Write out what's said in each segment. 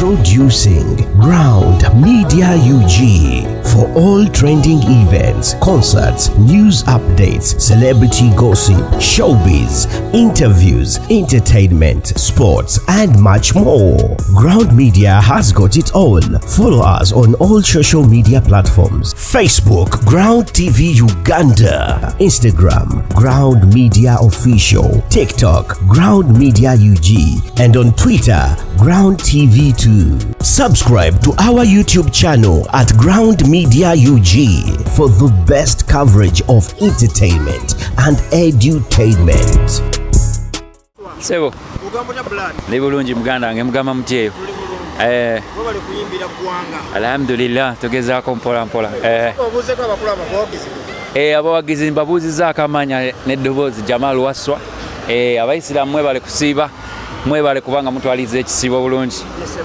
Introducing Ground Media UG for all trending events, concerts, news updates, celebrity gossip, showbiz, interviews, entertainment, sports, and much more. Ground Media has got it all. Follow us on all social media platforms: Facebook, Ground TV Uganda; Instagram, Ground Media Official; TikTok, Ground Media UG; and on Twitter, Ground TV2. Subscribe to our YouTube channel at Ground Media UG for the best coverage of entertainment and edutainment. Sebo libulungi muganda wange mugamba mutyeyo alhamdulillah tugezaako mpola mpola abawagizi mbabuuzizaako amanya n'eddoboozi Jamal Waswa abayisiraamu mwebale kusiiba mwebale kubanga mutwaliza ekisiibo bulungi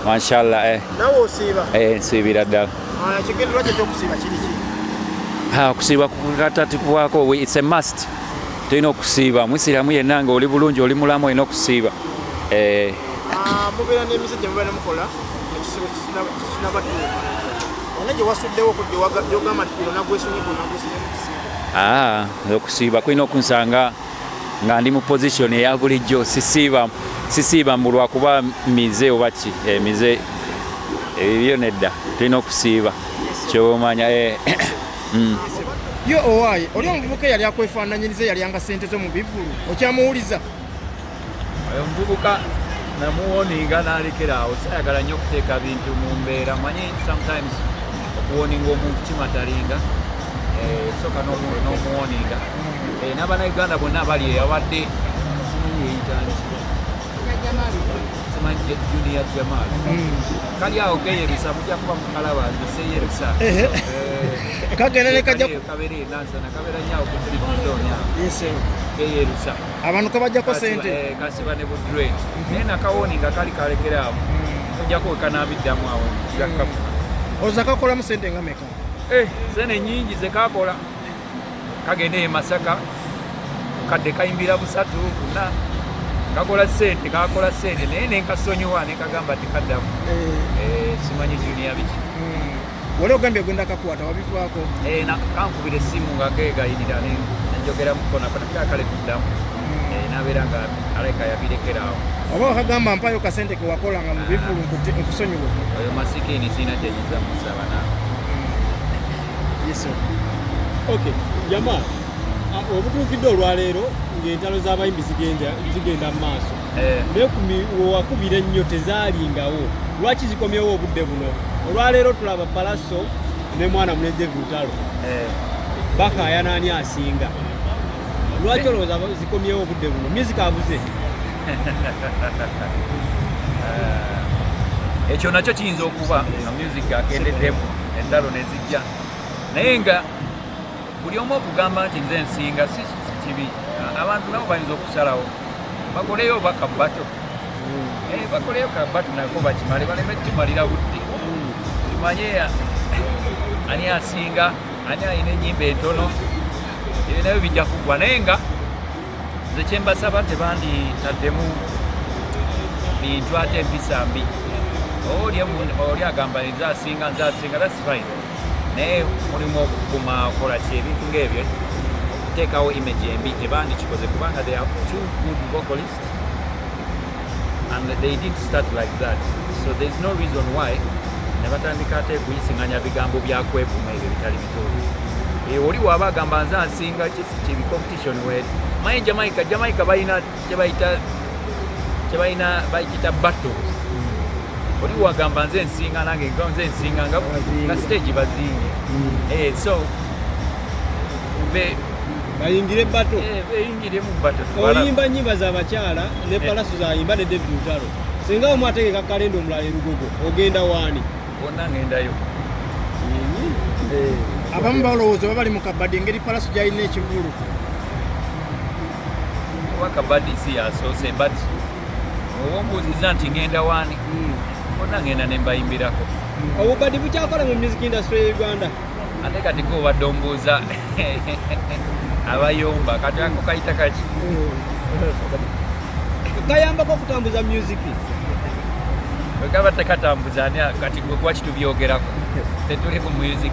mashallah nawe osiiba nsiibira ddala kigenderwa kyo ky'okusiiba kiri ki okusiiba kukatatikibwako it's a must tulina okusiiba musiraamu yenna nga oli bulungi oli mulamu olina okusiiba mubeera n'emize gye mubeera mukola ekisibo kinabatuuka ona gye wasuddewo gyogamba nti yonna gwesonyiga onagwesiiba okusiiba kulina okunsanga nga ndi mu position eya bulijjo sisiiba mbu lwakuba mize oba ki mize ebyo nedda tulina okusiiba kyomanya yo owaaye oli omuvubuka eyali akwefaananyiriza eyali sente zo mu bivulu okyamuwuliza oyo omuvubuka namuwoninga n'alekeraawo sayagala nnyo okuteeka bintu mu mbeera manyi sometimes okuwoninga omuntu kimatalinga soka n'omuwoninga n'abannayuganda bonna abali eyawadde Junior Jamal kali awo keyerusa mujja kuba mukalaba seyerusa kagenda ne kajja kabere nansana kabera nyawo ku televiziyo keyerusa abantu kabajjako sente kasiba ne budre nena kawoni nga kali kalekerawo kujja ko kanabiddamu awo yakkafu ozakakola mu sente nga meka sene nyingi zekakola kagende e Masaka kadde kayimbira busatu na kakola sente naye nenkasonyiwa nekagamba tikaddamu simanyi junior biki wali ogambye gwenda kakwata wabivaako kankubira essimu nga kegayirira nenjogera mukona kale kuddamu nabeera nga aleka yabirekeraawo oba wakagamba mpayo kasente kewakolanga mu bivulu nkusonyiwa oyo masikini sina kyenyinza musaba nawe yeso okay Jamal obutuukidde olwaleero ng'entalo z'abayimbi zigenda mu maaso wakubira ennyo tezaalingawo lwaki zikomyewo obudde buno olwaleero tulaba Palaso ne mwana munedde Lutalo bakaayanaani asinga lwaki olowooza zikomyewo obudde buno music abuze ekyo nakyo kiyinza okuba nga music akendeddemu entalo ne zijja naye nga buli omu okugamba nti nze nsinga si kibi abantu nabo bayinza okusalawo bakoleyo bakabato bakoleyo kabato nako bakimale baleme tumalira budde tumanye ani asinga ani alina ennyimba entono ebyo nabyo bijja kuggwa naye nga nze kyembasaba tebanditaddemu bintu ate empisa mbi oli agamba nze asinga that's fine naye mulimu okukuma okola ki ebintu ng'ebyo okuteekawo image embi tebandikikoze kubanga they have two good vocalists and they didn't start like that so there's no reason why ne batandika ate kuyisinganya bigambo byakwevuma ebyo bitali bituufu oli waba agamba nze asinga kibi competition weri mayi Jamaica balina kyebalina bayita battles oli wagamba nze nsinga nange nze nsinga nga stage bazingi so bayingire batto beyingire mu batto oyimba nyimba z'abakyala ne Palaso zayimba ne David Lutalo singa omu ategeka kalenda omulala erugogo ogenda waani bonna ngendayo abamu balowooza baba bali mu kabadi engeri Palaso gyalina ekivulu oba kabadi si yasoose but oba ombuuziza nti ngenda waani bonna ngenda ne mbayimbirako obubadi bukyakola mu music industry e Uganda ate kati go obadde ombuuza abayomba kati ako kayita kaki kayambako okutambuza music Gaba tekatambuza ani kati gwe kwa kitu byogerako. Tetuli ku music.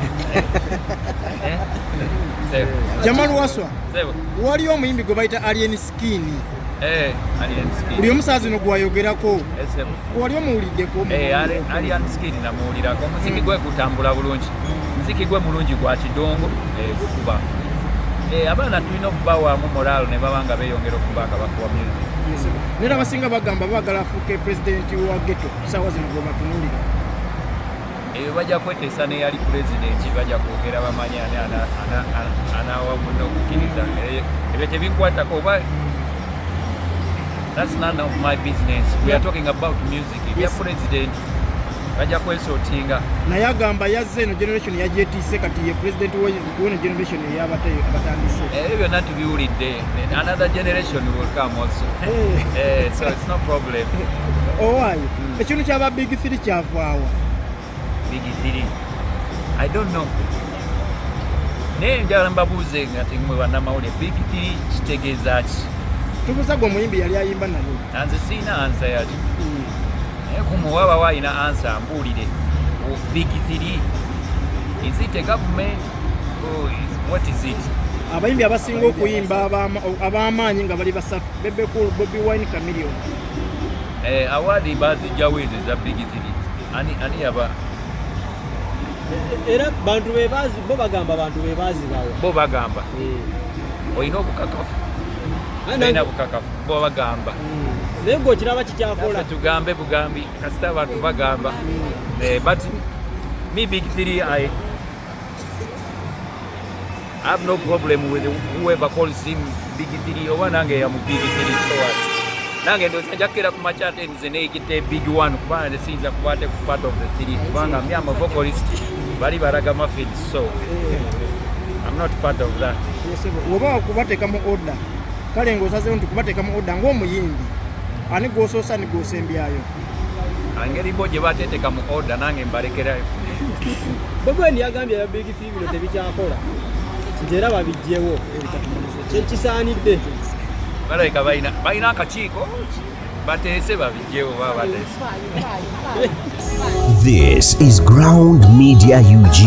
Jamal Waswa. Sebo. Wali omuyimbi gwe bayita Alien Skin. Alien Skin. Buli omusazi no gwayogerako. Sebo. Wali omuwuliddeko. Alien Skin namuwulirako. Muziki gwe gutambula bulungi. Muziki gwe mulungi gwa kidongo gukuba. Abaana tulina okubawaamu moralo ne baba nga beeyongera okuba nga bakuba music. Nera abasinga bagamba baagala afuuke pulezidenti wa ghetto ssaawa zino gwe batunuulira. Bajja kweteesa ne yali pulezidenti bajja kwogera bamanyi anaawa muno okukkiriza. Ebyo tebinkwatako oba that's none of my business. We are talking about music. Ebya pulezidenti bajja kwesootinga. Naye agamba yazze eno generation yagyetiise kati ye pulezidenti w'eno generation abatandise. Ebyo byonna tubiwulidde. Another generation will come also. So it's no problem. Owaayo ekintu kyaba Big 3 kyavaawa. Big 3. I don't know. Naye njagala mbabuuze nga temwe bannamawulire Big 3 kitegeeza ki? Tubuuza gwe omuyimbi yali ayimba naye. Nze siina ansa yakyo. Naye kumuwaba waayina ansa mbuulire. Big 3. Is it a government? What is it? Abayimbi abasinga okuyimba ab'amaanyi nga bali basatu. Bebe Cool, Bobby Wine, Chameleon. Awadi bazijjawo ezo eza Big 3. Ani yaba? Era bantu bebazi bo bagamba bantu bebazi bawo. Bo bagamba. Oyina obukakafu. Oyina bukakafu. Bo bagamba. Naye ng'okiraba kikyakola. Tugambe bugambi kasita abantu bagamba. But me Big 3 I have no problem with whoever calls him Big 3 oba nange ya mu Big 3 so what. Nange ndoza njakera ku machate nze neekite Big 1 kubanga nesinza kukwate ku part of the 3 kubanga me am a vocalist bali baraga mafid so I'm not part of that. Yes, oba kubateeka mu order kale ng'osazeewo nti kubateeka mu order ng'omuyimbi ani gw'osoosa ni gw'osembyayo. Angeri bo gye bateeteka mu order nange mbalekerayo. Bobi Wine yagambye ya Big 3 bino tebikyakola nti era babijjewo kyekisaanidde. Balabika balina akakiiko bateese babijjewo baba bateese. This is Ground Media UG.